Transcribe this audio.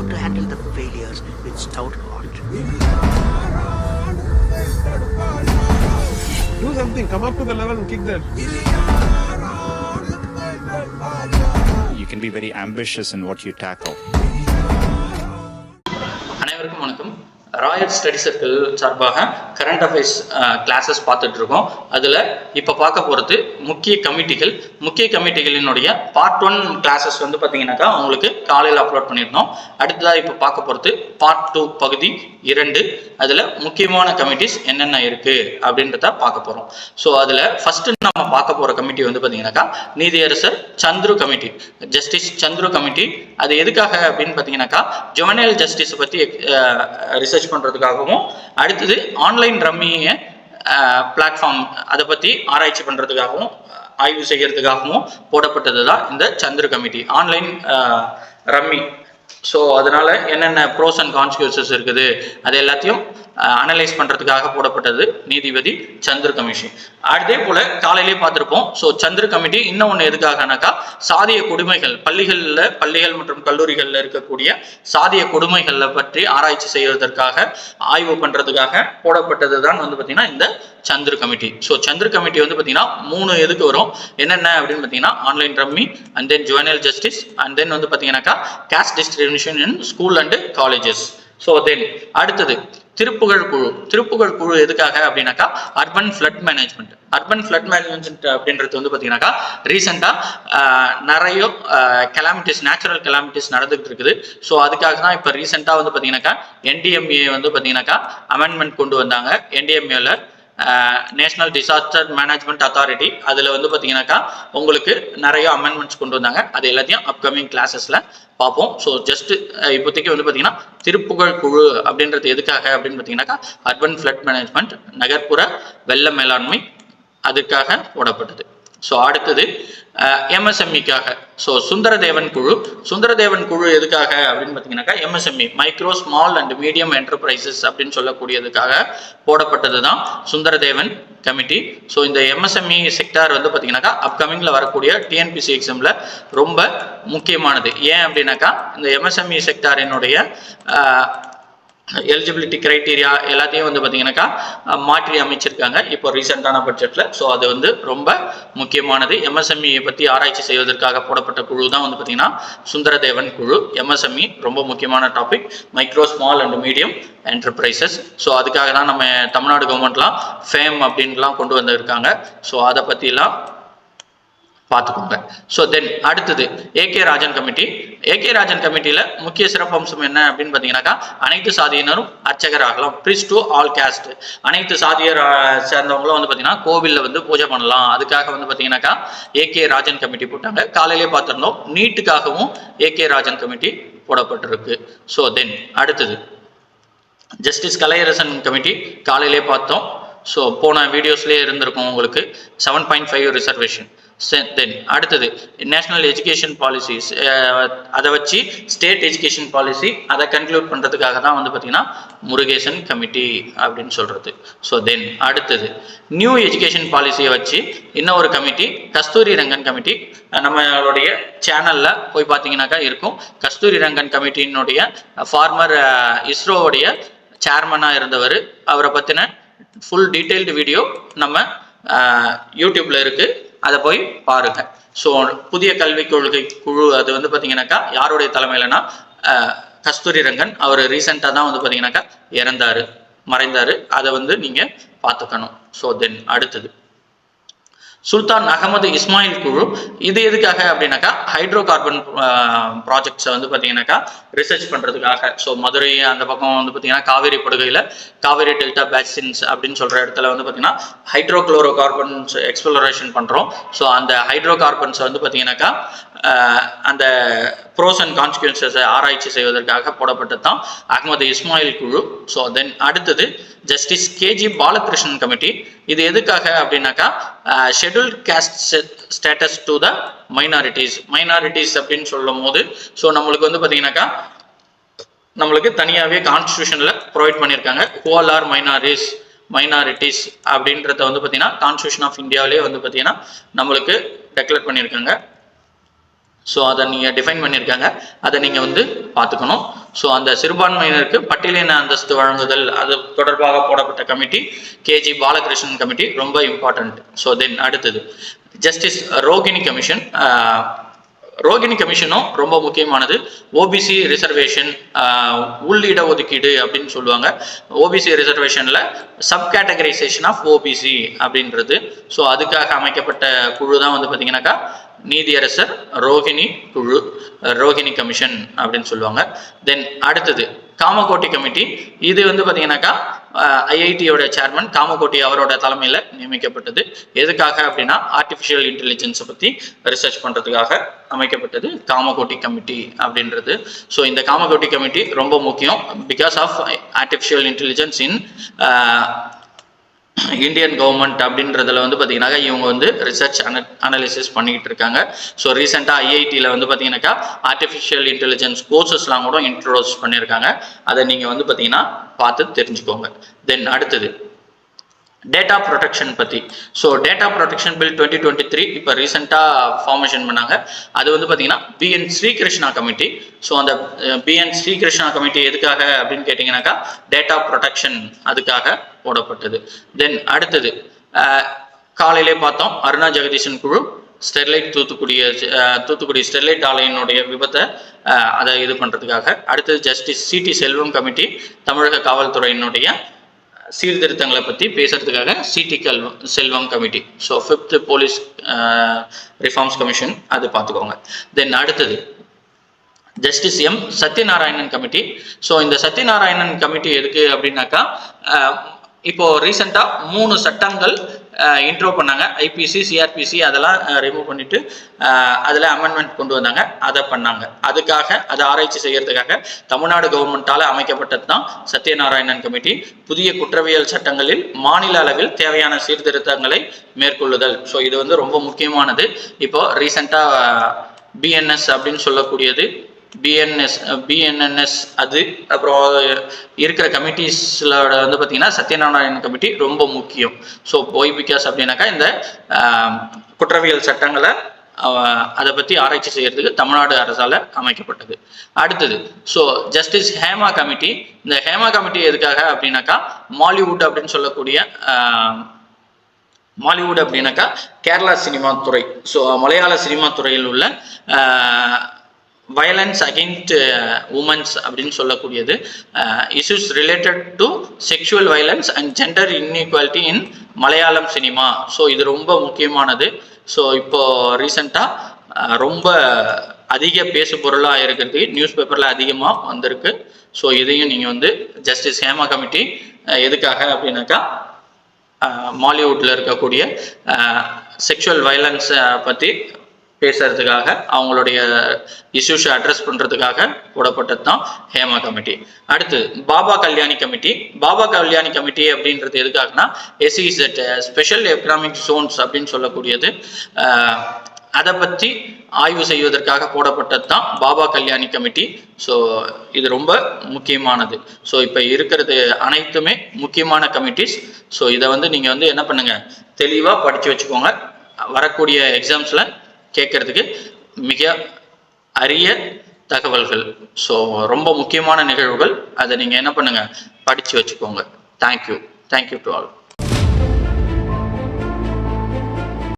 have to handle the failures with stout heart. Do something, come up to the level and kick that. You can be very ambitious in what you tackle. அனைவருக்கும் வணக்கம். Royal study circle சார்பாக current affairs classes பார்த்துட்டு இருக்கோம். அதில் இப்போ பார்க்க போகிறது முக்கிய கமிட்டிகளினுடைய பார்ட் 1 கிளாஸஸ் வந்து பார்த்தீங்கன்னாக்கா உங்களுக்கு காலையில் அப்லோட் பண்ணியிருந்தோம். அடுத்ததாக இப்போ பார்க்க போகிறது பார்ட் 2 பகுதி 2. அதில் முக்கியமான கமிட்டிஸ் என்னென்ன இருக்குது அப்படின்றத பார்க்க போகிறோம். ஸோ அதில் ஃபஸ்ட்டு நம்ம பார்க்க போகிற கமிட்டி வந்து பார்த்தீங்கன்னாக்கா நீதியரசர் Chandru committee, justice Chandru committee. அது எதுக்காக அப்படின்னு பார்த்தீங்கன்னாக்கா ஜுவனைல் ஜஸ்டிஸை பற்றி ரிசர்ச் பண்ணுறதுக்காகவும், அடுத்தது ஆன்லைன் ரம்மியை பிளாட்ஃபார்ம் அதை பற்றி ஆராய்ச்சி பண்ணுறதுக்காகவும் ஆய்வு செய்கிறதுக்காகவும் போடப்பட்டது தான் இந்த Chandru committee, online rummy. So அதனால என்னென்ன ப்ரோஸ் அண்ட் கான்சிக்வன்சஸ் இருக்குது அது எல்லாத்தையும் அனலைஸ் பண்ணுறதுக்காக போடப்பட்டது நீதிபதி சந்துரு கமிஷன். அதே போல் காலையிலே பார்த்துருப்போம். ஸோ சந்துரு கமிட்டி இன்னும் ஒன்று எதுக்காகனாக்கா சாதிய கொடுமைகள், பள்ளிகள் மற்றும் கல்லூரிகளில் இருக்கக்கூடிய சாதிய கொடுமைகளை பற்றி ஆராய்ச்சி செய்வதற்காக ஆய்வு பண்ணுறதுக்காக போடப்பட்டது தான் வந்து பார்த்திங்கன்னா இந்த Chandru committee. So Chandru committee வந்து பார்த்திங்கன்னா 3 எதுக்கு வரும், என்னென்ன அப்படின்னு பார்த்தீங்கன்னா online rummy, and then juvenile justice, and then வந்து பார்த்தீங்கன்னாக்கா caste discrimination in school and colleges. So then அடுத்தது திருப்புகழ் குழு எதுக்காக அப்படின்னாக்கா அர்பன் ஃப்ளட் மேனேஜ்மெண்ட். அப்படின்றது வந்து பார்த்தீங்கன்னாக்கா ரீசெண்டாக நிறைய நேச்சுரல் கெலாமிட்டிஸ் நடந்துகிட்டு இருக்குது. ஸோ அதுக்காக தான் இப்போ ரீசெண்டாக வந்து பார்த்தீங்கன்னாக்கா NDMA வந்து பார்த்தீங்கன்னாக்கா அமெண்ட்மெண்ட் கொண்டு வந்தாங்க. NDMAல நேஷனல் டிசாஸ்டர் மேனேஜ்மெண்ட் அத்தாரிட்டி, அதில் வந்து பார்த்தீங்கன்னாக்கா உங்களுக்கு நிறைய அமெண்ட்மெண்ட்ஸ் கொண்டு வந்தாங்க. அது எல்லாத்தையும் அப்கமிங் கிளாஸஸில் பார்ப்போம். ஸோ ஜஸ்ட் இப்போதைக்கு வந்து பார்த்தீங்கன்னா திருப்புகழ் குழு அப்படின்றது எதுக்காக அப்படின்னு பார்த்தீங்கன்னாக்கா அர்பன் ஃப்ளட் மேனேஜ்மெண்ட், நகர்ப்புற வெள்ள மேலாண்மை, அதுக்காக போடப்பட்டது. ஸோ அடுத்தது MSMEக்காக. ஸோ சுந்தரதேவன் குழு எதுக்காக அப்படின்னு பார்த்தீங்கன்னாக்கா MSME, micro small and medium enterprises அப்படின்னு சொல்லக்கூடியதுக்காக போடப்பட்டது தான் சுந்தரதேவன் கமிட்டி. ஸோ இந்த MSME செக்டார் வந்து பார்த்தீங்கன்னாக்கா அப்கமிங்கில் வரக்கூடிய TNPSC எக்ஸாமில் ரொம்ப முக்கியமானது. ஏன் அப்படின்னாக்கா இந்த MSME செக்டாரினுடைய எலிஜிபிலிட்டி கிரைட்டீரியா எல்லாத்தையும் வந்து பார்த்தீங்கன்னாக்கா மாற்றி அமைச்சிருக்காங்க இப்போ ரீசெண்டான பட்ஜெட்டில். ஸோ அது வந்து ரொம்ப முக்கியமானது. MSME பற்றி ஆராய்ச்சி செய்வதற்காக போடப்பட்ட குழு தான் வந்து பார்த்தீங்கன்னா சுந்தரதேவன் குழு. MSME ரொம்ப முக்கியமான topic, micro small and medium enterprises. So அதுக்காக தான் நம்ம தமிழ்நாடு கவர்மெண்ட்லாம் ஃபேம் அப்படின்லாம் கொண்டு வந்திருக்காங்க. ஸோ அதை பற்றிலாம் பார்த்துக்கோங்க. ஸோ தென் அடுத்தது AK ராஜன் கமிட்டியில் முக்கிய சிறப்பம்சம் என்ன அப்படின்னு பார்த்தீங்கன்னாக்கா அனைத்து சாதியினரும் அர்ச்சகர் ஆகலாம், ப்ரீஸ்ட் டு ஆல் கேஸ்ட். அனைத்து சாதியர் சேர்ந்தவங்களும் வந்து பார்த்தீங்கன்னா கோவிலில் வந்து பூஜை பண்ணலாம். அதுக்காக வந்து பார்த்தீங்கன்னாக்கா AK ராஜன் கமிட்டி போட்டாங்க. காலையிலே பார்த்துருந்தோம், நீட்டுக்காகவும் AK ராஜன் கமிட்டி போடப்பட்டிருக்கு. ஸோ தென் அடுத்தது ஜஸ்டிஸ் கலையரசன் கமிட்டி காலையிலே பார்த்தோம். ஸோ போன வீடியோஸ்லேயே இருந்திருக்கும் உங்களுக்கு 7.5 ரிசர்வேஷன். தென் அடுத்தது நேஷனல் எஜுகேஷன் பாலிசிஸ், அதை வச்சு ஸ்டேட் எஜுகேஷன் பாலிசி அதை கன்க்ளூட் பண்ணுறதுக்காக தான் வந்து பார்த்தீங்கன்னா முருகேசன் கமிட்டி அப்படின்னு சொல்கிறது. ஸோ தென் அடுத்தது நியூ எஜுகேஷன் பாலிசியை வச்சு இன்னொரு கமிட்டி கஸ்தூரி ரங்கன் கமிட்டி. நம்மளுடைய சேனலில் போய் பார்த்தீங்கன்னாக்கா இருக்கும். கஸ்தூரி ரங்கன் கமிட்டியினுடைய ஃபார்மர் இஸ்ரோவுடைய சேர்மனாக இருந்தவர். அவரை பற்றின ஃபுல் டீட்டெயில்டு வீடியோ நம்ம யூடியூப்பில் இருக்குது, அதை போய் பாருங்க. ஸோ புதிய கல்விக் கொள்கை குழு அது வந்து பார்த்தீங்கன்னாக்கா யாருடைய தலைமையிலனா கஸ்தூரி ரங்கன். அவர் ரீசெண்டாக தான் வந்து பார்த்தீங்கன்னாக்கா மறைந்தார். அதை வந்து நீங்கள் பார்த்துக்கணும். ஸோ தென் அடுத்தது சுல்தான் அகமது இஸ்மாயில் குழு. இது எதுக்காக அப்படின்னாக்கா ஹைட்ரோ கார்பன் ப்ராஜெக்ட்ஸை வந்து பார்த்தீங்கன்னாக்கா ரிசர்ச் பண்ணுறதுக்காக. ஸோ மதுரை அந்த பக்கம் வந்து பார்த்தீங்கன்னா காவேரி படுகையில் காவேரி டெல்டா பேசின்ஸ் அப்படின்னு சொல்கிற இடத்துல வந்து பார்த்தீங்கன்னா ஹைட்ரோ குளோரோ கார்பன்ஸ் எக்ஸ்ப்ளோரேஷன் பண்ணுறோம். ஸோ அந்த ஹைட்ரோ கார்பன்ஸை வந்து பார்த்தீங்கன்னாக்கா அந்த ப்ரோஸ் அண்ட் கான்சிக்வன்சஸை ஆராய்ச்சி செய்வதற்காக போடப்பட்டது தான் அகமது இஸ்மாயில் குழு. ஸோ தென் அடுத்தது ஜஸ்டிஸ் KG பாலகிருஷ்ணன் கமிட்டி. இது எதுக்காக அப்படின்னாக்கா scheduled caste status to the minorities அப்படின்னு சொல்லும் போது ஸோ நம்மளுக்கு வந்து பார்த்தீங்கன்னாக்கா நம்மளுக்கு தனியாகவே கான்ஸ்டியூஷனில் ப்ரொவைட் பண்ணியிருக்காங்க. ஹோல் ஆர் மைனாரிட்டிஸ் அப்படின்றத வந்து பார்த்தீங்கன்னா கான்ஸ்டியூஷன் ஆஃப் இந்தியாவிலே வந்து பார்த்தீங்கன்னா நம்மளுக்கு டெக்ளேர் பண்ணியிருக்காங்க. ஸோ அதை நீங்கள் டிஃபைன் பண்ணியிருக்காங்க, அதை நீங்கள் வந்து பார்த்துக்கணும். ஸோ அந்த சிறுபான்மையினருக்கு பட்டியலின அந்தஸ்து வழங்குதல் அது தொடர்பாக போடப்பட்ட கமிட்டி கேஜி பாலகிருஷ்ணன் கமிட்டி ரொம்ப இம்பார்ட்டன்ட். ஸோ தென் அடுத்தது ஜஸ்டிஸ் ரோகிணி கமிஷன். ரோகிணி கமிஷனும் ரொம்ப முக்கியமானது. ஓபிசி ரிசர்வேஷன், உள்ளிட ஒதுக்கீடு அப்படின்னு சொல்லுவாங்க. ஓபிசி ரிசர்வேஷன்ல சப் கேட்டகரைசேஷன் ஆஃப் ஓபிசி அப்படின்றது. ஸோ அதுக்காக அமைக்கப்பட்ட குழு தான் வந்து பார்த்தீங்கன்னாக்கா நீதியரசர் ரோகிணி குழு, ரோகிணி கமிஷன் அப்படின்னு சொல்லுவாங்க. தென் அடுத்தது காமகோட்டி கமிட்டி. இது வந்து பார்த்தீங்கன்னாக்கா ஐஐடியோட சேர்மன் காமகோட்டி அவரோட தலைமையில் நியமிக்கப்பட்டது. எதுக்காக அப்படின்னா ஆர்டிஃபிஷியல் இன்டெலிஜென்ஸை பற்றி ரிசர்ச் பண்ணுறதுக்காக அமைக்கப்பட்டது காமகோட்டி கமிட்டி அப்படின்றது. ஸோ இந்த காமகோட்டி கமிட்டி ரொம்ப முக்கியம். Because of artificial intelligence in Indian government அப்படின்றதுல வந்து பார்த்தீங்கன்னாக்கா இவங்க வந்து ரிசர்ச் அனாலிசிஸ் பண்ணிக்கிட்டு இருக்காங்க. ஸோ ரீசெண்டாக ஐஐடியில் வந்து பார்த்தீங்கன்னாக்கா ஆர்டிஃபிஷியல் இன்டெலிஜென்ஸ் கோர்சஸ்லாம் கூட இன்ட்ரோடியூஸ் பண்ணியிருக்காங்க. அதை நீங்கள் வந்து பார்த்தீங்கன்னா பார்த்து தெரிஞ்சுக்கோங்க. தென் அடுத்தது டேட்டா ப்ரொடெக்ஷன் பற்றி. ஸோ டேட்டா ப்ரொடெக்ஷன் பில் 2023 இப்போ ரீசெண்டாக ஃபார்மேஷன் பண்ணாங்க. அது வந்து பார்த்தீங்கன்னா பிஎன் ஸ்ரீகிருஷ்ணா கமிட்டி. ஸோ அந்த பிஎன் ஸ்ரீகிருஷ்ணா கமிட்டி எதுக்காக அப்படின்னு கேட்டிங்கனாக்கா டேட்டா ப்ரொடெக்ஷன் அதுக்காக போடப்பட்டது. தென் அடுத்தது காலையிலே பார்த்தோம் அருணா ஜெகதீசன் குழு ஸ்டெர்லைட் தூத்துக்குடி ஸ்டெர்லைட் ஆலையினுடைய விபத்தை அதை இது பண்ணுறதுக்காக. அடுத்தது ஜஸ்டிஸ் சிடி செல்வம் கமிட்டி தமிழக காவல்துறையினுடைய சீர்திருத்தங்களை பற்றி பேசுறதுக்காக CT Selvam committee. So 5th police reforms commission அது பார்த்துக்கோங்க. தென் அடுத்தது justice M Sathyanarayanan committee. So இந்த சத்யநாராயணன் கமிட்டி எதுக்கு அப்படின்னாக்கா இப்போ ரீசெண்டாக 3 சட்டங்கள் இன்ட்ரோ பண்ணாங்க. ஐபிசி சிஆர்பிசி அதெல்லாம் ரிமூவ் பண்ணிட்டு அதில் அமெண்ட்மெண்ட் கொண்டு வந்தாங்க. அதை பண்ணாங்க. அதுக்காக அதை ஆராய்ச்சி செய்யறதுக்காக தமிழ்நாடு கவர்மெண்டால அமைக்கப்பட்டது தான் சத்யநாராயணன் கமிட்டி. புதிய குற்றவியல் சட்டங்களில் மாநில அளவில் தேவையான சீர்திருத்தங்களை மேற்கொள்ளுதல். ஸோ இது வந்து ரொம்ப முக்கியமானது. இப்போ ரீசெண்டாக பிஎன்எஸ் அப்படின்னு சொல்லக்கூடியது பிஎன்என்எஸ் அது அப்புறம் இருக்கிற கமிட்டிஸில் வந்து பார்த்தீங்கன்னா சத்யநாராயணன் கமிட்டி ரொம்ப முக்கியம். ஸோ ஒய் பிகாஸ் அப்படின்னாக்கா இந்த குற்றவியல் சட்டங்களை அதை பற்றி ஆராய்ச்சி செய்யறதுக்கு தமிழ்நாடு அரசால் அமைக்கப்பட்டது. அடுத்தது ஸோ ஜஸ்டிஸ் ஹேமா கமிட்டி. இந்த ஹேமா கமிட்டி எதுக்காக அப்படின்னாக்கா மாலிவுட் அப்படின்னு சொல்லக்கூடிய மாலிவுட் அப்படின்னாக்கா கேரளா சினிமா துறை. ஸோ மலையாள சினிமா துறையில் உள்ள வயலன்ஸ் அகெயின்ஸ்ட் உமன்ஸ் அப்படின்னு சொல்லக்கூடியது issues related to sexual violence and gender inequality in Malayalam cinema. So இது ரொம்ப முக்கியமானது. ஸோ இப்போ ரீசெண்டாக ரொம்ப அதிக பேசு பொருளாக இருக்கிறது, நியூஸ் பேப்பரில் அதிகமாக வந்திருக்கு. ஸோ இதையும் நீங்கள் வந்து ஜஸ்டிஸ் ஹேமா கமிட்டி எதுக்காக அப்படின்னாக்கா மாலிவுட்டில் இருக்கக்கூடிய செக்ஷுவல் வயலன்ஸை பற்றி பேசுறதுக்காக அவங்களுடைய இஷ்யூஸை அட்ரஸ் பண்ணுறதுக்காக போடப்பட்டது தான் ஹேமா கமிட்டி. அடுத்து பாபா கல்யாணி கமிட்டி. பாபா கல்யாணி கமிட்டி அப்படின்றது எதுக்காகனா எஸ்இசெட் ஸ்பெஷல் எக்கனாமிக் ஜோன்ஸ் அப்படின்னு சொல்லக்கூடியது அதை பற்றி ஆய்வு செய்வதற்காக போடப்பட்டது தான் பாபா கல்யாணி கமிட்டி. ஸோ இது ரொம்ப முக்கியமானது. ஸோ இப்போ இருக்கிறது அனைத்துமே முக்கியமான கமிட்டிஸ். ஸோ இதை வந்து நீங்கள் வந்து என்ன பண்ணுங்க தெளிவாக படித்து வச்சுக்கோங்க. வரக்கூடிய எக்ஸாம்ஸில் கேட்கறதுக்கு மிக அரிய தகவல்கள். ஸோ ரொம்ப முக்கியமான நிகழ்வுகள். அதை நீங்கள் என்ன பண்ணுங்க படித்து வச்சுக்கோங்க. Thank you to all.